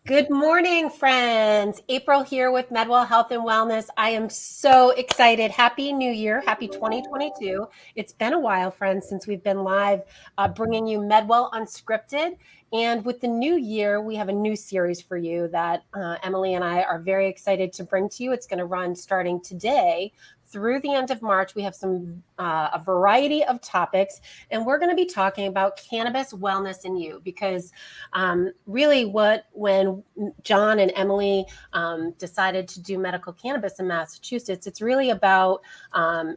Good morning, friends. April here with Medwell Health and Wellness. I am so excited. Happy New Year. Happy 2022. It's been a while, friends, since we've been live bringing you Medwell Unscripted. And with the new year, we have a new series for you that Emily and I are very excited to bring to you. It's going to run starting today through the end of March. We have a variety of topics, and we're going to be talking about cannabis, wellness, and you, because really when John and Emily decided to do medical cannabis in Massachusetts, it's really about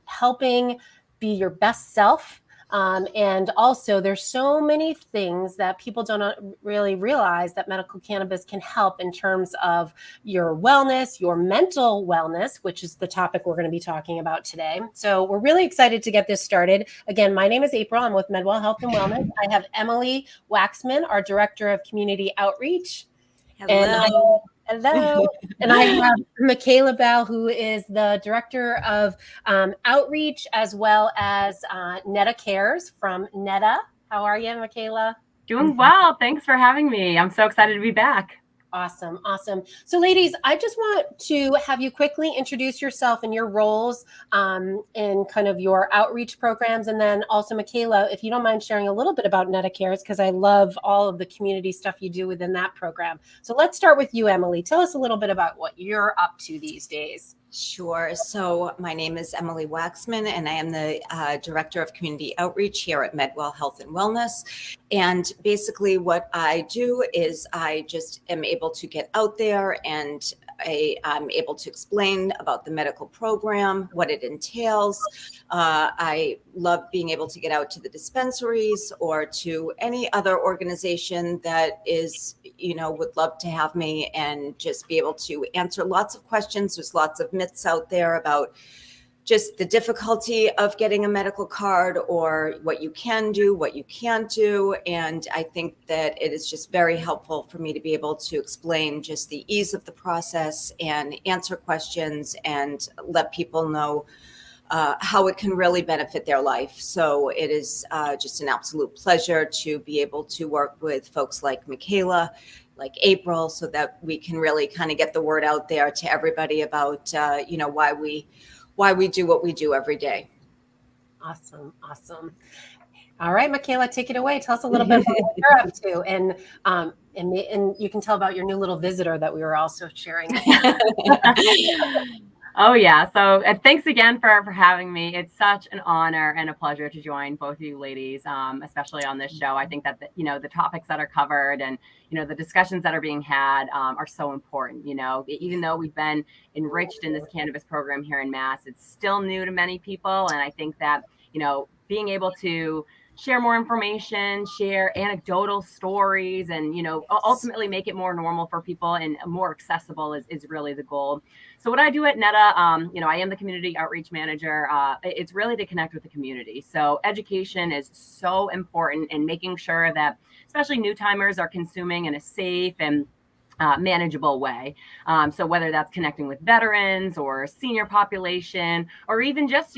helping be your best self. And also, there's so many things that people don't really realize that medical cannabis can help in terms of your wellness, your mental wellness, which is the topic we're going to be talking about today. So we're really excited to get this started. Again, my name is April. I'm with Medwell Health and Wellness. I have Emily Waxman, our Director of Community Outreach. Hello. Hello. And I have Mikayla Bell, who is the Director of Outreach, as well as NETA Cares from NETA. How are you, Mikayla? Doing well. Thanks for having me. I'm so excited to be back. Awesome. Awesome. So ladies, I just want to have you quickly introduce yourself and your roles in kind of your outreach programs. And then also, Mikayla, if you don't mind sharing a little bit about NETA Cares, because I love all of the community stuff you do within that program. So let's start with you, Emily. Tell us a little bit about what you're up to these days. Sure. So my name is Emily Waxman, and I am the Director of Community Outreach here at Medwell Health and Wellness. And basically what I do is I just am able to get out there and I'm able to explain about the medical program, what it entails. I love being able to get out to the dispensaries or to any other organization that is, would love to have me and just be able to answer lots of questions. There's lots of myths out there about just the difficulty of getting a medical card or what you can do, what you can't do. And I think that it is just very helpful for me to be able to explain just the ease of the process and answer questions and let people know how it can really benefit their life. So it is just an absolute pleasure to be able to work with folks like Mikayla, like April, so that we can really kind of get the word out there to everybody about, why we do what we do every day. Awesome. Awesome. All right, Mikayla, take it away. Tell us a little bit about what you're up to. And you can tell about your new little visitor that we were also sharing. Oh, yeah. So thanks again for having me. It's such an honor and a pleasure to join both of you ladies, especially on this show. I think that, the topics that are covered and, the discussions that are being had are so important. Even though we've been enriched in this cannabis program here in Mass, it's still new to many people. And I think that, being able to share more information, share anecdotal stories, and, ultimately make it more normal for people and more accessible is really the goal. So what I do at NETA, I am the community outreach manager. It's really to connect with the community. So education is so important in making sure that especially new timers are consuming in a safe and manageable way. So whether that's connecting with veterans or senior population, or even just,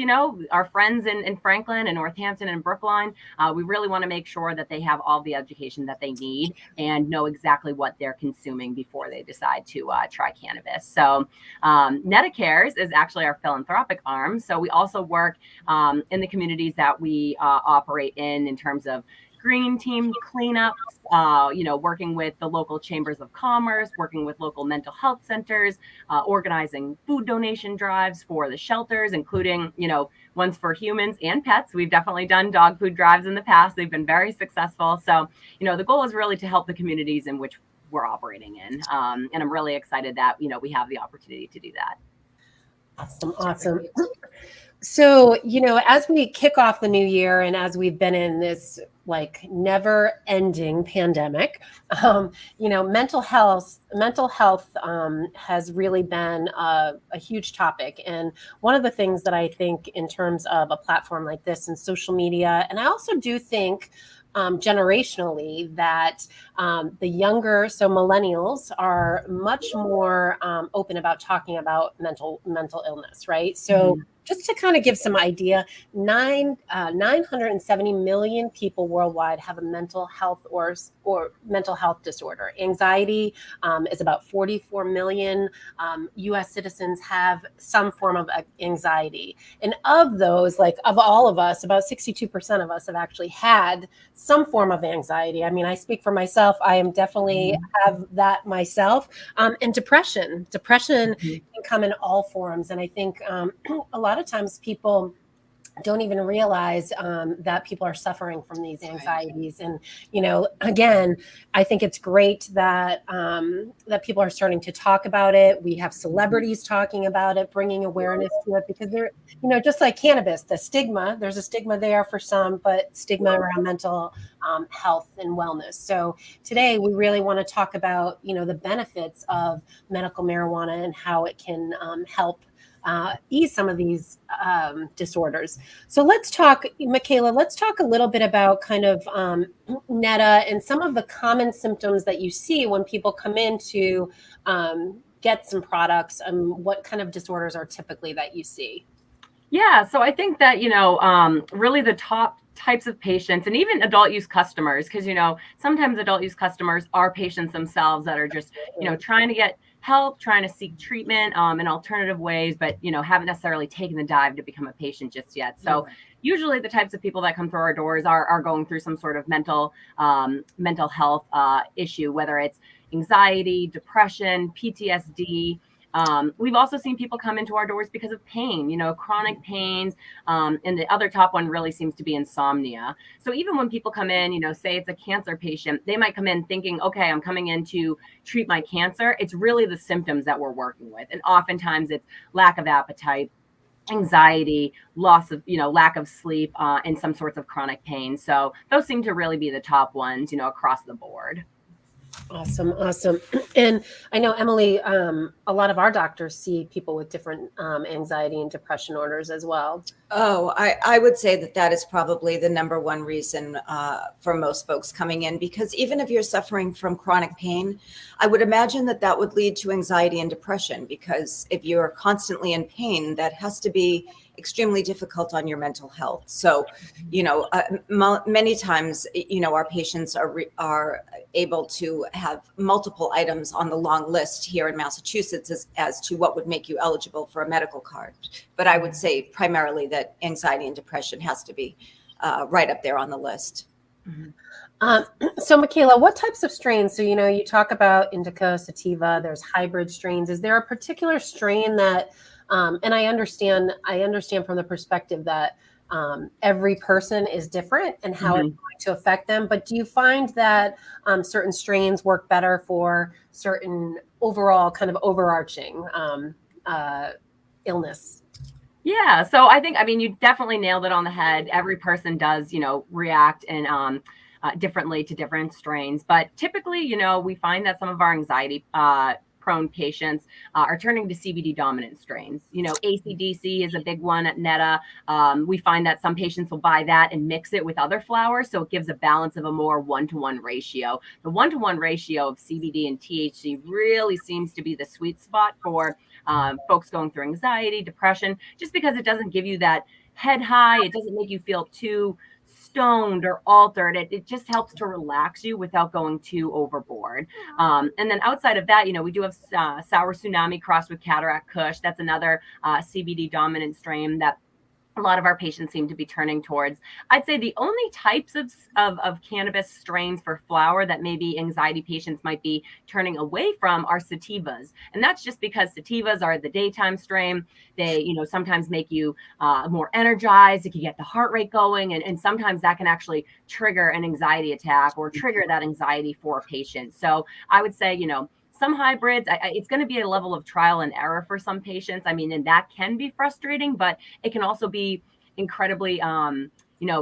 our friends in Franklin and Northampton and Brookline, we really want to make sure that they have all the education that they need and know exactly what they're consuming before they decide to try cannabis. So NETA Cares is actually our philanthropic arm. So we also work in the communities that we operate in terms of green team cleanups, working with the local chambers of commerce, working with local mental health centers, organizing food donation drives for the shelters, including, ones for humans and pets. We've definitely done dog food drives in the past. They've been very successful. So, the goal is really to help the communities in which we're operating in. And I'm really excited that, we have the opportunity to do that. Awesome. So, as we kick off the new year and as we've been in this never ending pandemic, mental health has really been a huge topic. And one of the things that I think in terms of a platform like this and social media, and I also do think generationally that the younger, so millennials, are much more open about talking about mental illness, right? So just to kind of give some idea, 970 million people worldwide have a mental health or mental health disorder. Anxiety is about 44 million U.S. citizens have some form of anxiety. And of those, like of all of us, about 62% of us have actually had some form of anxiety. I mean, I speak for myself. I am definitely have that myself. And depression can come in all forms. And I think a lot of times people don't even realize that people are suffering from these anxieties. And, again, I think it's great that that people are starting to talk about it. We have celebrities talking about it, bringing awareness to it, because they're, just like cannabis, there's a stigma there for some, but stigma around mental health and wellness. So today we really want to talk about, the benefits of medical marijuana and how it can help ease some of these disorders. So let's talk, Mikayla, let's talk a little bit about kind of NETA and some of the common symptoms that you see when people come in to get some products, and what kind of disorders are typically that you see? Yeah, so I think that, really the top types of patients, and even adult use customers, because, sometimes adult use customers are patients themselves that are just, trying to get help, trying to seek treatment in alternative ways, but, haven't necessarily taken the dive to become a patient just yet. So usually the types of people that come through our doors are going through some sort of mental health issue, whether it's anxiety, depression, PTSD. We've also seen people come into our doors because of pain, chronic pains. And the other top one really seems to be insomnia. So even when people come in, say it's a cancer patient, they might come in thinking, okay, I'm coming in to treat my cancer. It's really the symptoms that we're working with. And oftentimes it's lack of appetite, anxiety, loss of, lack of sleep, and some sorts of chronic pain. So those seem to really be the top ones, across the board. Awesome. And I know, Emily, a lot of our doctors see people with different anxiety and depression orders as well. Oh, I would say that is probably the number one reason for most folks coming in, because even if you're suffering from chronic pain, I would imagine that would lead to anxiety and depression, because if you're constantly in pain, that has to be extremely difficult on your mental health. So, many times, our patients are able to have multiple items on the long list here in Massachusetts as to what would make you eligible for a medical card. But I would say primarily that anxiety and depression has to be right up there on the list. So Mikayla, what types of strains? So, you talk about indica, sativa, there's hybrid strains. Is there a particular strain that, and I understand from the perspective that every person is different and how it's going to affect them. But do you find that certain strains work better for certain overall kind of overarching illness? Yeah. So I think, you definitely nailed it on the head. Every person does, react and differently to different strains. But typically, we find that some of our anxiety prone patients are turning to CBD dominant strains. ACDC is a big one at NETA. We find that some patients will buy that and mix it with other flowers, so it gives a balance of a more 1-to-1 ratio. The 1-to-1 ratio of CBD and THC really seems to be the sweet spot for folks going through anxiety, depression, just because it doesn't give you that head high. It doesn't make you feel too stoned or altered. It just helps to relax you without going too overboard. And then outside of that, we do have Sour Tsunami crossed with Cataract Kush. That's another CBD dominant strain that a lot of our patients seem to be turning towards. I'd say the only types of cannabis strains for flower that maybe anxiety patients might be turning away from are sativas. And that's just because sativas are the daytime strain. They, sometimes make you more energized. It can get the heart rate going. And sometimes that can actually trigger an anxiety attack or trigger that anxiety for a patient. So I would say, some hybrids, it's going to be a level of trial and error for some patients. And that can be frustrating, but it can also be incredibly,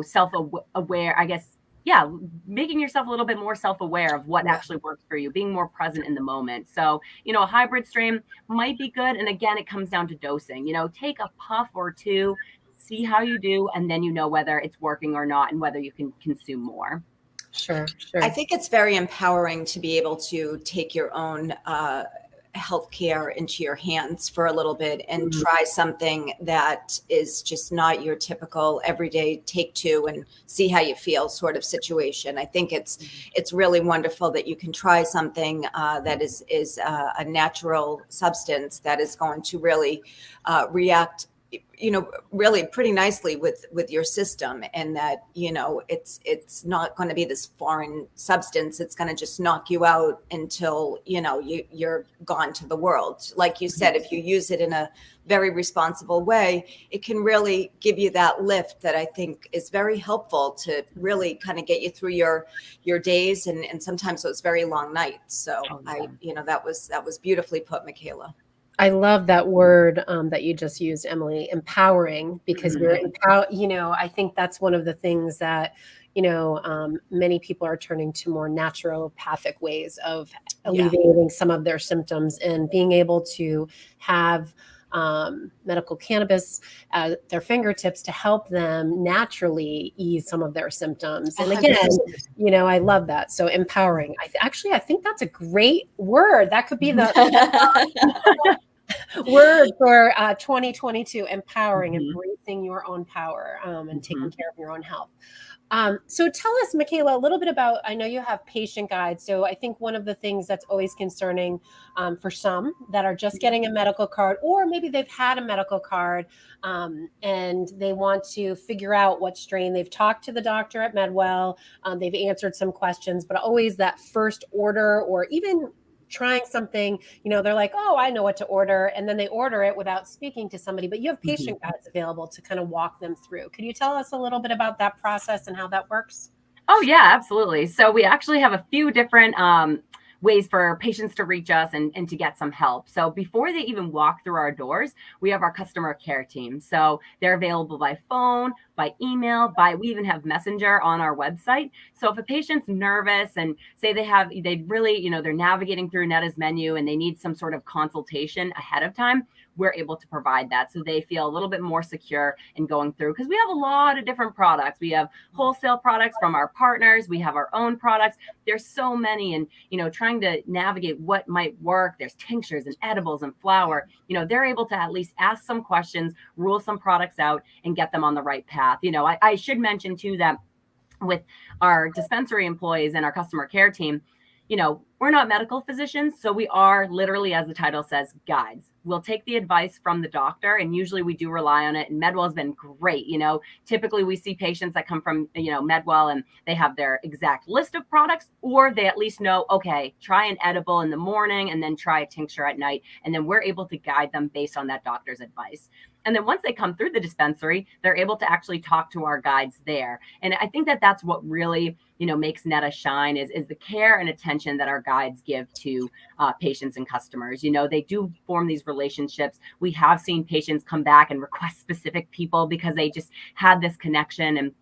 self-aware, I guess. Yeah, making yourself a little bit more self-aware of what actually works for you, being more present in the moment. So, a hybrid strain might be good. And again, it comes down to dosing. Take a puff or two, see how you do, and then whether it's working or not and whether you can consume more. Sure. I think it's very empowering to be able to take your own healthcare into your hands for a little bit and try something that is just not your typical everyday take two and see how you feel sort of situation. I think it's really wonderful that you can try something that is a natural substance that is going to really react, really pretty nicely with your system, and that, it's not going to be this foreign substance. It's going to just knock you out until, you're gone to the world. Like you said, if you use it in a very responsible way, it can really give you that lift that I think is very helpful to really kind of get you through your days and sometimes those very long nights. So that was beautifully put, Mikayla. I love that word that you just used, Emily, empowering, because we're I think that's one of the things that, many people are turning to more naturopathic ways of alleviating some of their symptoms, and being able to have medical cannabis at their fingertips to help them naturally ease some of their symptoms. And again, I love that. So empowering. I think that's a great word. That could be the word for 2022, empowering, embracing your own power, and taking care of your own health. So tell us, Mikayla, a little bit about, I know you have patient guides. So I think one of the things that's always concerning for some that are just getting a medical card, or maybe they've had a medical card and they want to figure out what strain. They've talked to the doctor at Medwell. They've answered some questions, but always that first order, or even trying something, they're like, oh, I know what to order. And then they order it without speaking to somebody, but you have patient guides available to kind of walk them through. Could you tell us a little bit about that process and how that works? Oh, yeah, absolutely. So we actually have a few different ways for patients to reach us and to get some help. So before they even walk through our doors, we have our customer care team. So they're available by phone, by email, we even have Messenger on our website. So if a patient's nervous and say they really, they're navigating through NETA's menu and they need some sort of consultation ahead of time, we're able to provide that so they feel a little bit more secure in going through, because we have a lot of different products. We have wholesale products from our partners. We have our own products. There's so many, and, trying to navigate what might work. There's tinctures and edibles and flower. They're able to at least ask some questions, rule some products out, and get them on the right path. I should mention too that with our dispensary employees and our customer care team, we're not medical physicians, so we are literally, as the title says, guides. We'll take the advice from the doctor, and usually we do rely on it. And Medwell has been great. Typically we see patients that come from, Medwell, and they have their exact list of products, or they at least know, okay, try an edible in the morning and then try a tincture at night. And then we're able to guide them based on that doctor's advice. And then once they come through the dispensary, they're able to actually talk to our guides there. And I think that that's what really, makes NETA shine is the care and attention that our guides give to patients and customers. They do form these relationships. We have seen patients come back and request specific people because they just had this connection. And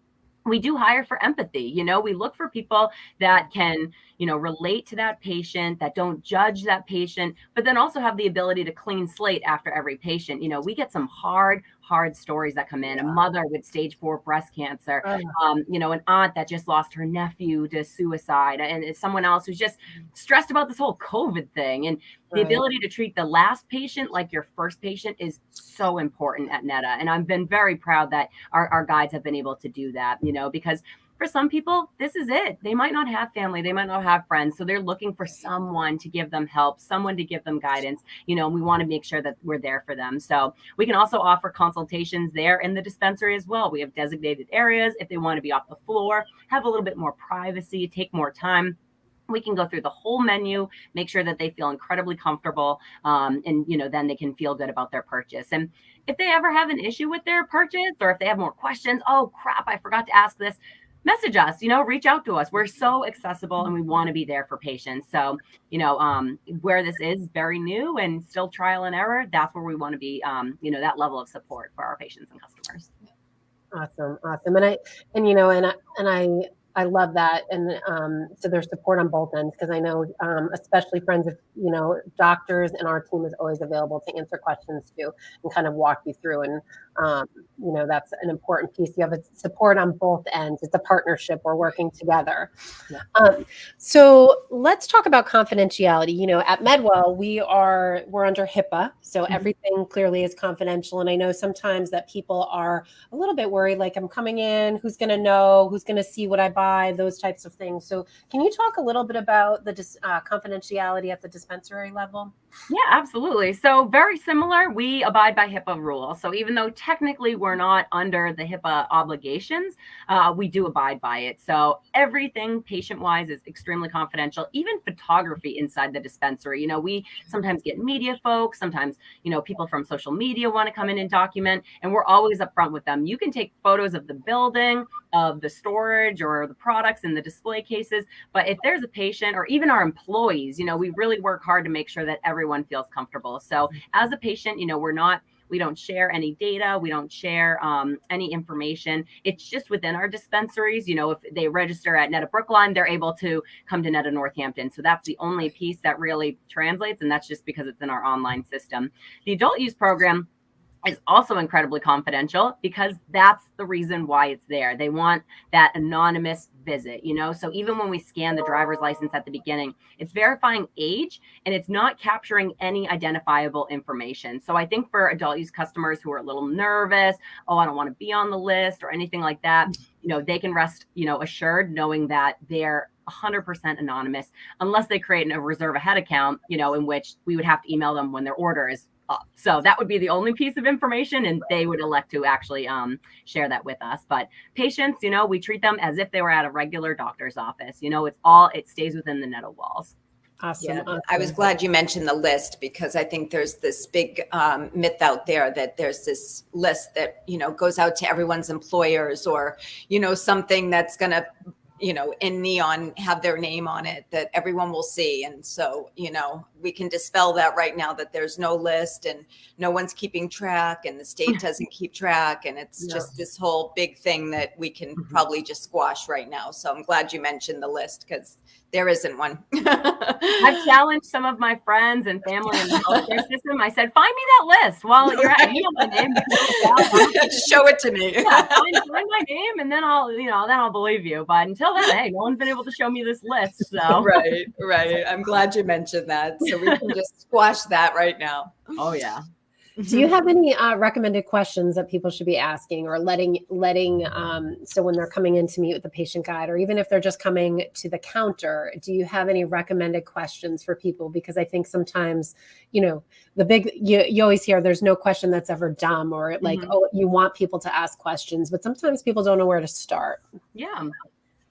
we do hire for empathy. We look for people that can, relate to that patient, that don't judge that patient, but then also have the ability to clean slate after every patient. We get some hard stories that come in. A mother with stage 4 breast cancer, an aunt that just lost her nephew to suicide, and it's someone else who's just stressed about this whole COVID thing. And the ability to treat the last patient like your first patient is so important at NETA. And I've been very proud that our guides have been able to do that, because for some people, this is it. They might not have family. They might not have friends. So they're looking for someone to give them help, someone to give them guidance, and we want to make sure that we're there for them. So we can also offer consultations there in the dispensary as well. We have designated areas if they want to be off the floor, have a little bit more privacy, take more time. We can go through the whole menu, make sure that they feel incredibly comfortable, and then they can feel good about their purchase. And if they ever have an issue with their purchase, or if they have more questions, oh crap, I forgot to ask this, message us, reach out to us. We're so accessible and we want to be there for patients. So, where this is very new and still trial and error, that's where we want to be, that level of support for our patients and customers. Awesome. And I love that. And so there's support on both ends, because I know, especially friends of, doctors, and our team is always available to answer questions too and kind of walk you through. And, that's an important piece. You have a support on both ends. It's a partnership. We're working together. Yeah. So let's talk about confidentiality. At Medwell, we're under HIPAA, so everything clearly is confidential. And I know sometimes that people are a little bit worried, like, I'm coming in, who's going to know, who's going to see what I buy, those types of things. So can you talk a little bit about the confidentiality at the dispensary level? Yeah, absolutely. So very similar. We abide by HIPAA rules. So even though technically we're not under the HIPAA obligations, we do abide by it. So everything patient-wise is extremely confidential, even photography inside the dispensary. We sometimes get media folks, sometimes, people from social media want to come in and document, and we're always upfront with them. You can take photos of the building, of the storage or the products in the display cases. But if there's a patient or even our employees, we really work hard to make sure that everyone feels comfortable. So as a patient, we don't share any data. We don't share any information. It's just within our dispensaries. If they register at NETA Brookline, they're able to come to NETA Northampton. So that's the only piece that really translates. And that's just because it's in our online system. The adult use program is also incredibly confidential, because that's the reason why it's there. They want that anonymous visit, so even when we scan the driver's license at the beginning, it's verifying age and it's not capturing any identifiable information. So I think for adult use customers who are a little nervous, I don't want to be on the list or anything like that, they can rest, assured knowing that they're 100% anonymous, unless they create a reserve ahead account, in which we would have to email them when their order is up. So that would be the only piece of information, and they would elect to actually share that with us. But patients, we treat them as if they were at a regular doctor's office. It stays within the NETA walls. Awesome. Yeah, I was glad you mentioned the list, because I think there's this big myth out there that there's this list that, goes out to everyone's employers, or, something that's going to, in neon have their name on it that everyone will see. And so, we can dispel that right now, that there's no list and no one's keeping track, and the state doesn't keep track. And it's just this whole big thing that we can probably just squash right now. So I'm glad you mentioned the list, because there isn't one. I've challenged some of my friends and family in the healthcare system. I said, find me that list while you're at me on my name. Show it to me. Yeah, find my name, and then I'll believe you. But until then, hey, no one's been able to show me this list. So Right. I'm glad you mentioned that. So we can just squash that right now. Oh yeah. Do you have any recommended questions that people should be asking, or letting so when they're coming in to meet with the patient guide, or even if they're just coming to the counter, do you have any recommended questions for people? Because I think sometimes, you always hear there's no question that's ever dumb, or like, you want people to ask questions, but sometimes people don't know where to start. Yeah.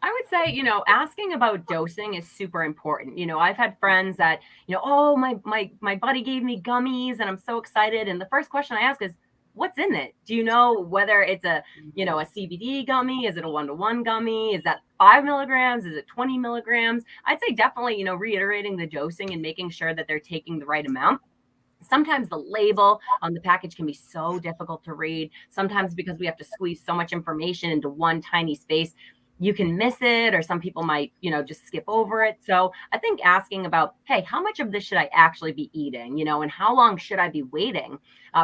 I would say, asking about dosing is super important. I've had friends that, my buddy gave me gummies and I'm so excited. And the first question I ask is, what's in it? Do you know whether it's a CBD gummy? Is it a 1-to-1 gummy? Is that 5 milligrams? Is it 20 milligrams? I'd say definitely, reiterating the dosing and making sure that they're taking the right amount. Sometimes the label on the package can be so difficult to read. Sometimes because we have to squeeze so much information into one tiny space, you can miss it, or some people might, just skip over it. So I think asking about, hey, how much of this should I actually be eating, and how long should I be waiting,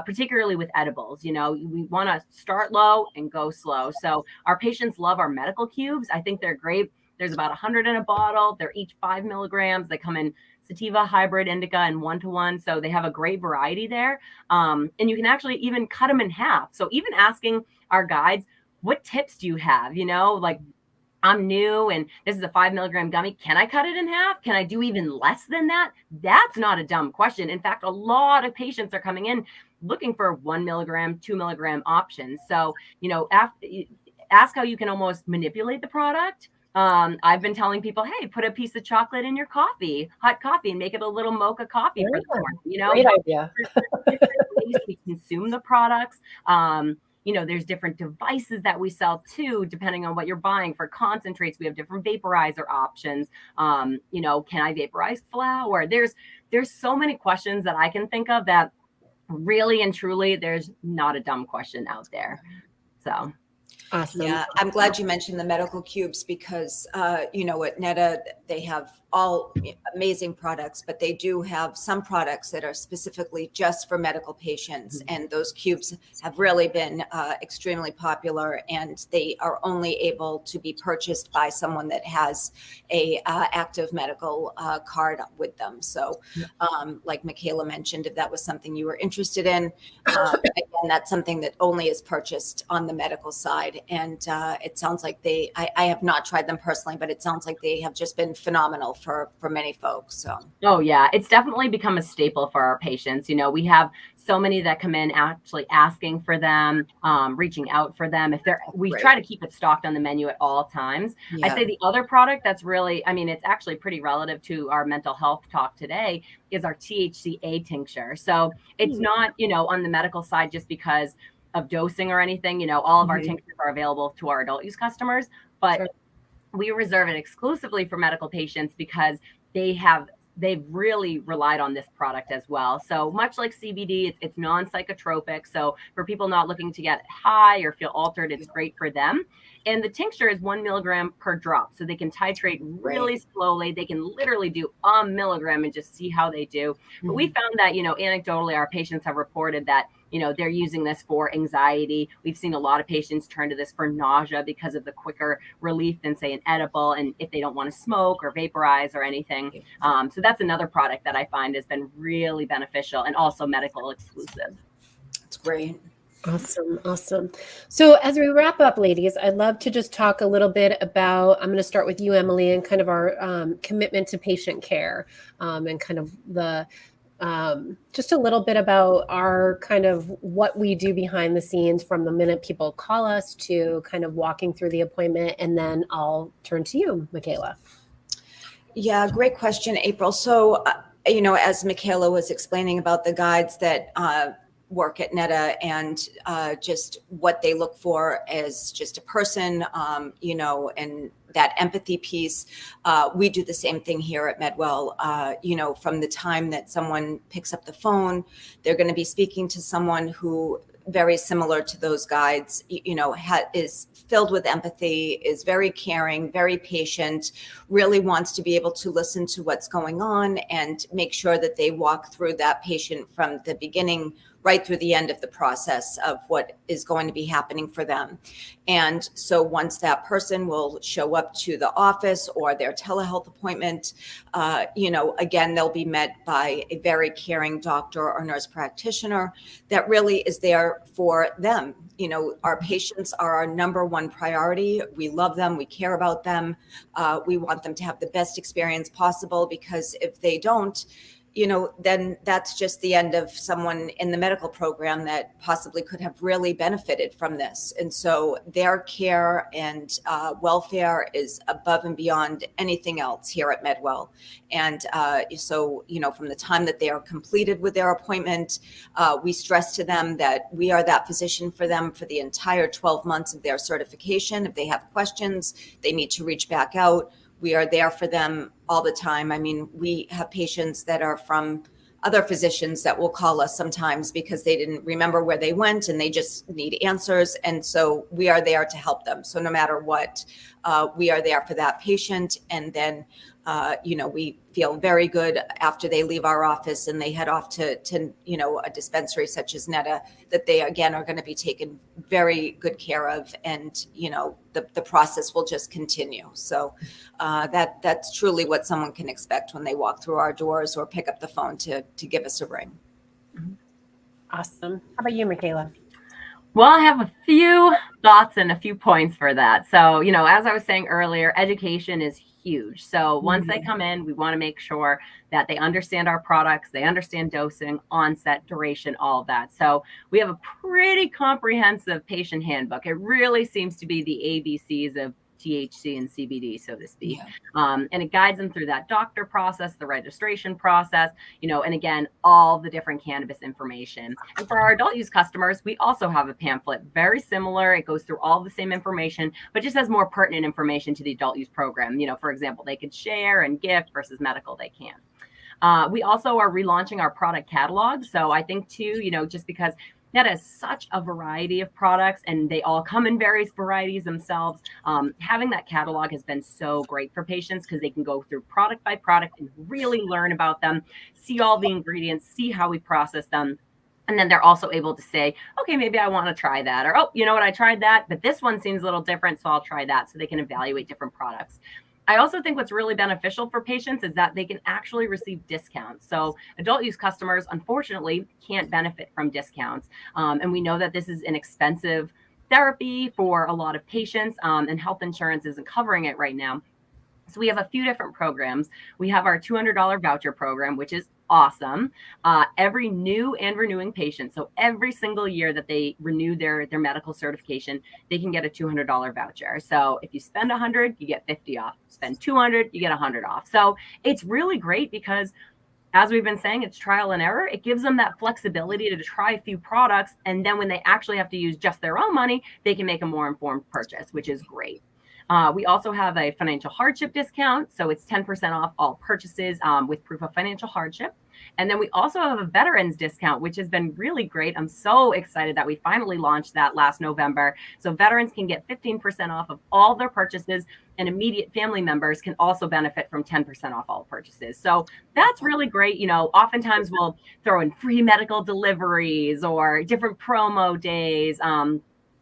particularly with edibles? We want to start low and go slow. So our patients love our medical cubes. I think they're great. There's about 100 in a bottle. They're each 5 milligrams. They come in sativa, hybrid, indica, and 1-to-1. So they have a great variety there. And you can actually even cut them in half. So even asking our guides, what tips do you have? Like, I'm new and this is a 5 milligram gummy. Can I cut it in half? Can I do even less than that? That's not a dumb question. In fact, a lot of patients are coming in looking for 1 milligram, 2 milligram options. So, ask how you can almost manipulate the product. I've been telling people, hey, put a piece of chocolate in your coffee, hot coffee, and make it a little mocha coffee for the morning. Great idea. Different ways we consume the products. There's different devices that we sell too, depending on what you're buying. For concentrates, we have different vaporizer options. Can I vaporize flour? There's so many questions that I can think of that really and truly, there's not a dumb question out there. So. Awesome. Yeah, I'm glad you mentioned the medical cubes because, at NETA, they have all amazing products, but they do have some products that are specifically just for medical patients. And those cubes have really been extremely popular, and they are only able to be purchased by someone that has a active medical card with them. So like Mikayla mentioned, if that was something you were interested in, again, that's something that only is purchased on the medical side. And it sounds like I have not tried them personally, but it sounds like they have just been phenomenal for many folks. So. Oh yeah, it's definitely become a staple for our patients. We have so many that come in actually asking for them, reaching out for them. We try to keep it stocked on the menu at all times. Yeah. I'd say the other product that's really, it's actually pretty relative to our mental health talk today is our THCA tincture. So it's not, on the medical side just because of dosing or anything. All of our tinctures are available to our adult use customers, but we reserve it exclusively for medical patients because they've really relied on this product as well. So much like CBD, it's non-psychotropic. So for people not looking to get high or feel altered, it's great for them. And the tincture is 1 milligram per drop. So they can titrate really slowly. They can literally do a milligram and just see how they do. But we found that, anecdotally, our patients have reported that, they're using this for anxiety. We've seen a lot of patients turn to this for nausea because of the quicker relief than, say, an edible, and if they don't want to smoke or vaporize or anything. So that's another product that I find has been really beneficial and also medical exclusive. That's great. Awesome. So as we wrap up, ladies, I'd love to just talk a little bit about, I'm going to start with you, Emily, and kind of our commitment to patient care and kind of the just a little bit about our kind of what we do behind the scenes from the minute people call us to kind of walking through the appointment. And then I'll turn to you, Mikayla. Yeah, great question, April. So, as Mikayla was explaining about the guides that work at NETA and just what they look for as just a person, and that empathy piece. We do the same thing here at Medwell. From the time that someone picks up the phone, they're going to be speaking to someone who very similar to those guides, is filled with empathy, is very caring, very patient, really wants to be able to listen to what's going on and make sure that they walk through that patient from the beginning right through the end of the process of what is going to be happening for them. And so once that person will show up to the office or their telehealth appointment, again, they'll be met by a very caring doctor or nurse practitioner that really is there for them. Our patients are our number one priority. We love them. We care about them. We want them to have the best experience possible, because if they don't, then that's just the end of someone in the medical program that possibly could have really benefited from this. And so their care and welfare is above and beyond anything else here at Medwell. And so, from the time that they are completed with their appointment, we stress to them that we are that physician for them for the entire 12 months of their certification. If they have questions, they need to reach back out. We are there for them all the time. I mean, we have patients that are from other physicians that will call us sometimes because they didn't remember where they went and they just need answers. And so we are there to help them. So no matter what, we are there for that patient. And then, we feel very good after they leave our office and they head off to a dispensary such as NETA, that they again are going to be taken very good care of, and the process will just continue. So that's truly what someone can expect when they walk through our doors or pick up the phone to give us a ring. Awesome. How about you, Mikayla? Well, I have a few thoughts and a few points for that. So, as I was saying earlier, education is huge. So once they come in, we want to make sure that they understand our products, they understand dosing, onset, duration, all of that. So we have a pretty comprehensive patient handbook. It really seems to be the ABCs of THC and CBD, so to speak. And it guides them through that doctor process, the registration process, and again, all the different cannabis information. And for our adult use customers, we also have a pamphlet, very similar. It goes through all the same information, but just has more pertinent information to the adult use program. For example, they could share and gift versus medical, they can't. We also are relaunching our product catalog. So I think too, just because NETA has such a variety of products, and they all come in various varieties themselves. Having that catalog has been so great for patients because they can go through product by product and really learn about them, see all the ingredients, see how we process them. And then they're also able to say, okay, maybe I want to try that. Or, oh, you know what, I tried that, but this one seems a little different, so I'll try that. So they can evaluate different products. I also think what's really beneficial for patients is that they can actually receive discounts. So adult use customers, unfortunately, can't benefit from discounts. And we know that this is an expensive therapy for a lot of patients, and health insurance isn't covering it right now. So we have a few different programs. We have our $200 voucher program, which is awesome. Every new and renewing patient, so every single year that they renew their medical certification, they can get a $200 voucher. So if you spend 100, you get 50 off. Spend 200, you get 100 off. So it's really great because, as we've been saying, it's trial and error. It gives them that flexibility to try a few products. And then when they actually have to use just their own money, they can make a more informed purchase, which is great. We also have a financial hardship discount. So it's 10% off all purchases with proof of financial hardship. And then we also have a veterans discount, which has been really great. I'm so excited that we finally launched that last November. So veterans can get 15% off of all their purchases, and immediate family members can also benefit from 10% off all purchases. So that's really great. You know, oftentimes we'll throw in free medical deliveries or different promo days.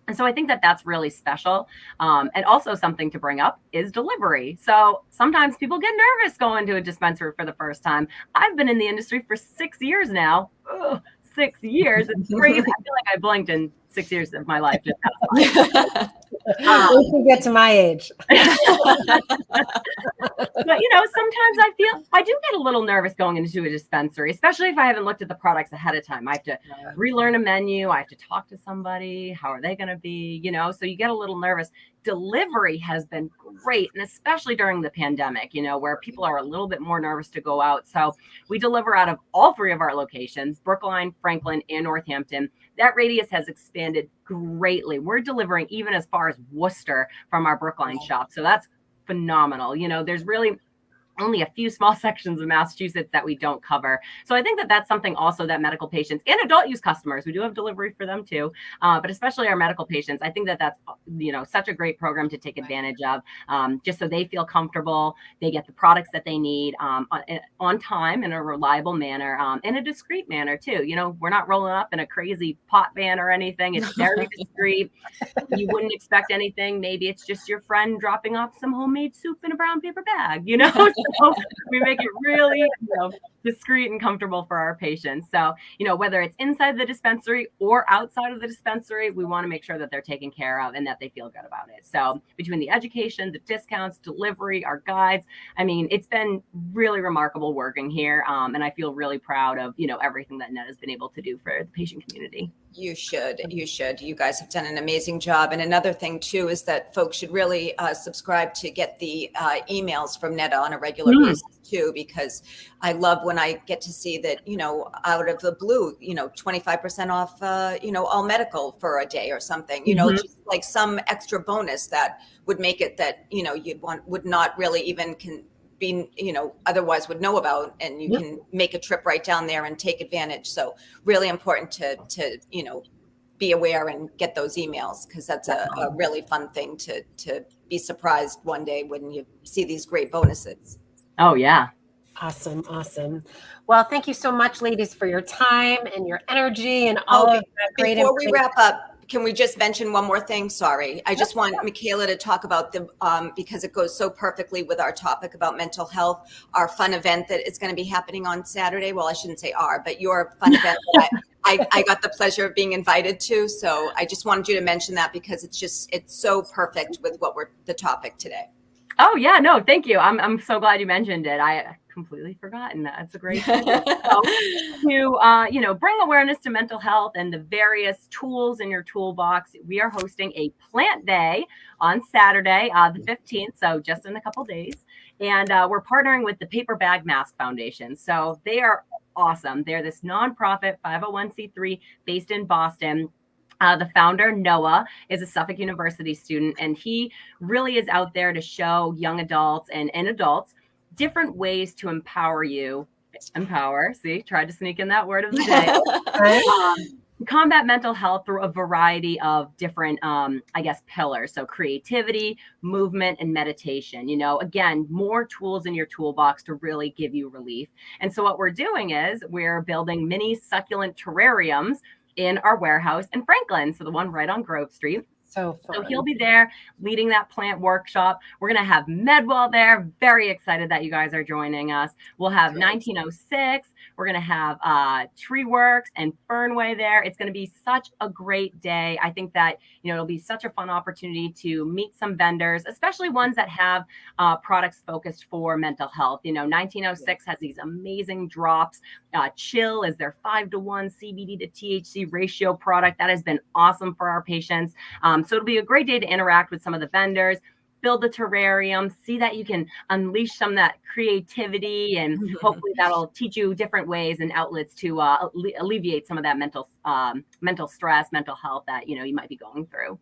And so I think that that's really special. And also something to bring up is delivery. So sometimes people get nervous going to a dispensary for the first time. I've been in the industry for 6 years now. Ugh, 6 years. It's crazy. I feel like I blinked in 6 years of my life. Just we can get to my age. But, you know, sometimes I do get a little nervous going into a dispensary, especially if I haven't looked at the products ahead of time. I have to relearn a menu. I have to talk to somebody. How are they going to be? You know, so you get a little nervous. Delivery has been great, and especially during the pandemic, you know, where people are a little bit more nervous to go out. So we deliver out of all 3 of our locations, Brookline, Franklin, and Northampton. That radius has expanded greatly. We're delivering even as far as Worcester from our Brookline shop. So that's phenomenal. You know, there's really only a few small sections of Massachusetts that we don't cover. So I think that that's something also that medical patients and adult use customers, we do have delivery for them too, but especially our medical patients, I think that that's, you know, such a great program to take advantage of, just so they feel comfortable, they get the products that they need on time in a reliable manner, in a discreet manner too. You know, we're not rolling up in a crazy pot van or anything. It's very discreet. You wouldn't expect anything. Maybe it's just your friend dropping off some homemade soup in a brown paper bag, you know? So we make it really, you know, discreet and comfortable for our patients. So, you know, whether it's inside the dispensary or outside of the dispensary, we want to make sure that they're taken care of and that they feel good about it. So between the education, the discounts, delivery, our guides, I mean, it's been really remarkable working here. And I feel really proud of, you know, everything that NETA has been able to do for the patient community. You should. You guys have done an amazing job. And another thing too is that folks should really subscribe to get the emails from NETA on a regular basis too, because I love when I get to see that, you know, out of the blue, you know, 25% off, you know, all medical for a day or something, you know, just like some extra bonus that would make it that, you know, would not really even be, you know, otherwise would know about, and you can make a trip right down there and take advantage. So really important to you know, be aware and get those emails, because that's a really fun thing to be surprised one day when you see these great bonuses. Oh yeah. Awesome. Awesome. Well, thank you so much, ladies, for your time and your energy and all of that great information. Before we wrap up, can we just mention one more thing? Sorry. I just want Mikayla to talk about the, because it goes so perfectly with our topic about mental health, our fun event that is going to be happening on Saturday. Well, I shouldn't say our, but your fun event that I got the pleasure of being invited to. So I just wanted you to mention that, because it's so perfect with what the topic today. Oh yeah, no, thank you. I'm so glad you mentioned it. I completely forgotten that. It's a great thing. So, to you know, bring awareness to mental health and the various tools in your toolbox, we are hosting a plant day on Saturday, the 15th. So just in a couple days, and we're partnering with the Paper Bag Mask Foundation. So they are awesome. They're this nonprofit 501c3 based in Boston. The founder, Noah, is a Suffolk University student, and he really is out there to show young adults and adults different ways to empower you. Empower, see, tried to sneak in that word of the day. combat mental health through a variety of different, I guess, pillars. So creativity, movement, and meditation. You know, again, more tools in your toolbox to really give you relief. And so what we're doing is we're building mini succulent terrariums in our warehouse in Franklin. So the one right on Grove Street. So fun. So he'll be there leading that plant workshop. We're going to have Medwell there. Very excited that you guys are joining us. We'll have 1906. We're going to have Treeworks and Fernway there. It's going to be such a great day. I think that, you know, it'll be such a fun opportunity to meet some vendors, especially ones that have products focused for mental health. You know, 1906 has these amazing drops. Chill is their 5-to-1 CBD to THC ratio product. That has been awesome for our patients. So it'll be a great day to interact with some of the vendors, build the terrarium, see that you can unleash some of that creativity, and hopefully that'll teach you different ways and outlets to alleviate some of that mental stress, mental health that, you know, you might be going through.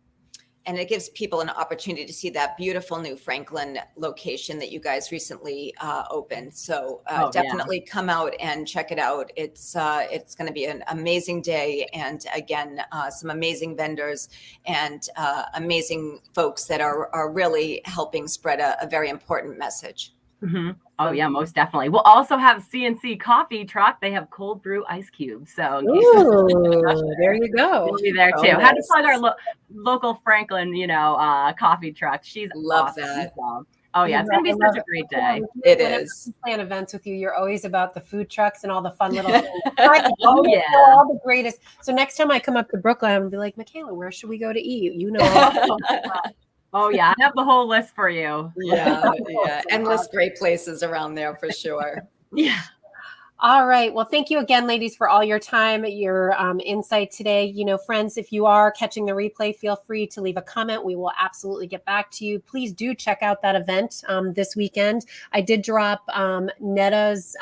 And it gives people an opportunity to see that beautiful new Franklin location that you guys recently opened. So definitely come out and check it out. It's going to be an amazing day. And again, some amazing vendors and amazing folks that are really helping spread a very important message. Mm-hmm. Oh yeah, most definitely. We'll also have CNC coffee truck. They have cold brew ice cubes. So there you go. We'll be there too. Oh, Had to plug our local Franklin, you know, coffee truck. She's love awesome. that. Oh yeah, it's gonna be such a great day. It Whenever is. we plan events with you, you're always about the food trucks and all the fun little things. All the greatest. So next time I come up to Brooklyn, I'm gonna be like, Mikayla, where should we go to eat? You know. Oh yeah, I have the whole list for you. Yeah. Endless great places around there for sure. Yeah. All right. Well, thank you again, ladies, for all your time, your insight today. You know, friends, if you are catching the replay, feel free to leave a comment. We will absolutely get back to you. Please do check out that event this weekend. I did drop NETA's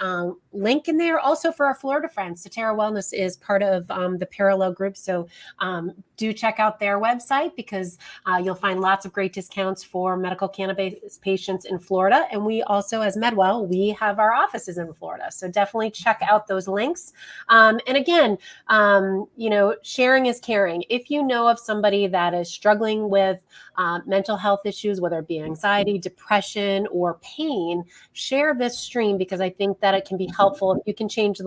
link in there also for our Florida friends. Sotera Wellness is part of the Parallel group. So do check out their website because you'll find lots of great discounts for medical cannabis patients in Florida. And we also, as Medwell, we have our offices in Florida. So definitely check out those links. And again, you know, sharing is caring. If you know of somebody that is struggling with mental health issues, whether it be anxiety, depression, or pain, share this stream because I think that it can be helpful. If you can change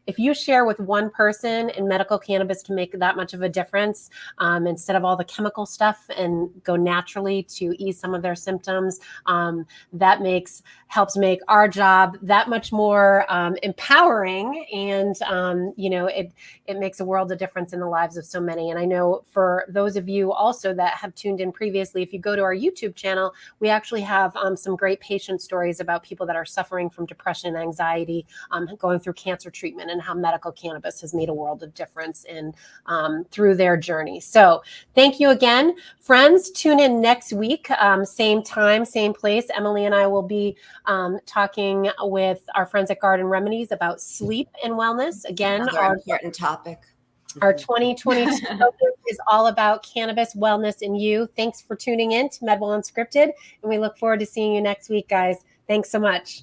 if you share with one person and medical cannabis can make that much of a difference instead of all the chemical stuff and go naturally to ease some of their symptoms, that helps make our job that much more empowering. And, you know, it makes a world of difference in the lives of so many. And I know for those of you also that have tuned in previously, if you go to our YouTube channel, we actually have some great patient stories about people that are suffering from depression and anxiety, going through cancer treatment and how medical cannabis has made a world of difference through their journey. So thank you again, friends. Tune in next week, same time, same place. Emily and I will be talking with our friends at Garden Remedies about sleep and wellness. Again, our important topic. Our 2022 focus is all about cannabis, wellness, and you. Thanks for tuning in to Medwell Unscripted, and we look forward to seeing you next week, guys. Thanks so much.